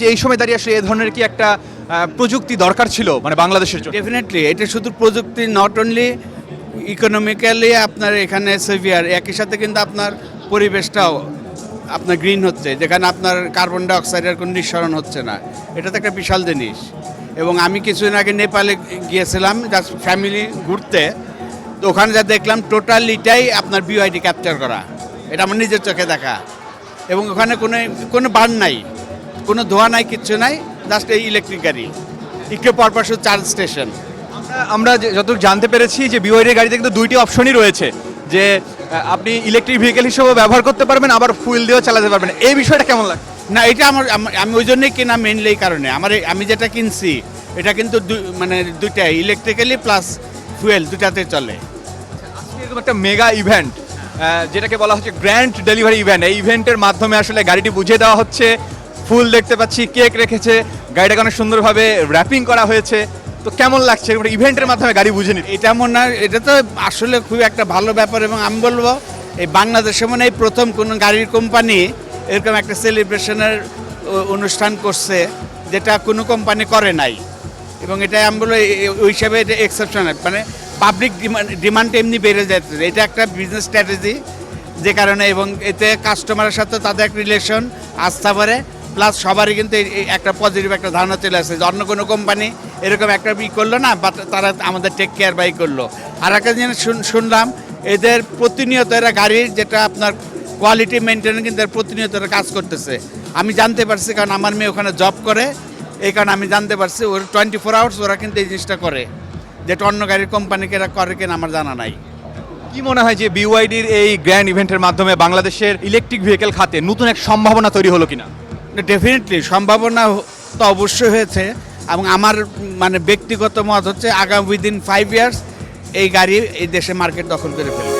যে এই সময় দাঁড়িয়ে আসলে এই ধরনের কি একটা প্রযুক্তি দরকার ছিল মানে বাংলাদেশের জন্য? ডেফিনেটলি এটা শুধু প্রযুক্তি নট অনলি ইকোনমিক্যালি আপনার এখানে সেভিয়ার, একই সাথে কিন্তু আপনার পরিবেশটাও আপনার গ্রিন হচ্ছে, যেখানে আপনার কার্বন ডাই অক্সাইডের কোনো নিঃসরণ হচ্ছে না। এটা তো একটা বিশাল জিনিস। এবং আমি কিছুদিন আগে নেপালে গিয়েছিলাম জাস্ট ফ্যামিলি ঘুরতে, তো ওখানে যা দেখলাম টোটালিটাই আপনার বিওআইডি ক্যাপচার করা, এটা আমার নিজের চোখে দেখা। এবং ওখানে কোনো বার্ন নাই, কোনো ধোঁয়া নাই, কিচ্ছু নাই, জাস্ট এই ইলেকট্রিক গাড়ি, একটু পরপর শুধু চার্জ স্টেশন। আমরা যতটুকু জানতে পেরেছি যে বিওয়াইডি গাড়িতে কিন্তু দুইটি অপশনই রয়েছে, যে আপনি ইলেকট্রিক ভেহিকেল হিসেবে ব্যবহার করতে পারবেন, আবার ফুয়েল দিয়েও চালাতে পারবেন। এই বিষয়টা কেমন লাগে? না, এটা আমি ওই জন্যই কিনা, মেনলি এই কারণে। আমি যেটা কিনছি এটা কিন্তু মানে দুইটাই ইলেকট্রিক্যালি প্লাস ফুয়েল দুটাতে চলে। আজকে এরকম একটা মেগা ইভেন্ট, যেটাকে বলা হচ্ছে গ্র্যান্ড ডেলিভারি ইভেন্ট, এই ইভেন্টের মাধ্যমে আসলে গাড়িটি বুঝিয়ে দেওয়া হচ্ছে। ফুল দেখতে পাচ্ছি, কেক রেখেছে, গাড়িটাকে অনেক সুন্দরভাবে র্যাপিং করা হয়েছে। তো কেমন লাগছে ইভেন্টের মাধ্যমে গাড়ি বুঝে নিতে? এটা মনে হয় এটা তো আসলে খুব একটা ভালো ব্যাপার। এবং আমি বলবো এই বাংলাদেশে মনে হয় প্রথম কোনো গাড়ির কোম্পানি এরকম একটা সেলিব্রেশনের অনুষ্ঠান করছে, যেটা কোনো কোম্পানি করে নাই। এবং এটা আমি বলবো ওই হিসাবে এটা এক্সেপশনাল, মানে পাবলিক ডিমান্ড এমনি বেড়ে যাচ্ছে। এটা একটা বিজনেস স্ট্র্যাটেজি, যে কারণে এবং এতে কাস্টমারের সাথে তাদের একটা রিলেশন, আস্থা বাড়ে, প্লাস সবারই কিন্তু একটা পজিটিভ একটা ধারণা চলে আসে যে অন্য কোনো কোম্পানি এরকম একটা করলো না, বাট তারা আমাদের টেক কেয়ার বাই করলো। আর একটা জিনিস শুনলাম, এদের প্রতিনিয়ত এরা গাড়ির যেটা আপনার কোয়ালিটি মেনটেন, কিন্তু এর প্রতিনিয়ত এরা কাজ করতেছে। আমি জানতে পারছি, কারণ আমার মেয়ে ওখানে জব করে, এই কারণে আমি জানতে পারছি ওর 24 আওয়ার্স ওরা কিন্তু এই জিনিসটা করে, যেটা অন্য গাড়ির কোম্পানিকে এরা করে কিনা আমার জানা নাই। কি মনে হয় যে বিওয়াইডির এই গ্র্যান্ড ইভেন্টের মাধ্যমে বাংলাদেশের ইলেকট্রিক ভেহিকেল খাতে নতুন এক সম্ভাবনা তৈরি হলো কিনা? ডেফিনেটলি সম্ভাবনা তো অবশ্যই হয়েছে। এবং আমার মানে ব্যক্তিগত মত হচ্ছে আগামী উইদিন 5 ইয়ার্স এই গাড়ি এই দেশে মার্কেট দখল করে ফেলবে।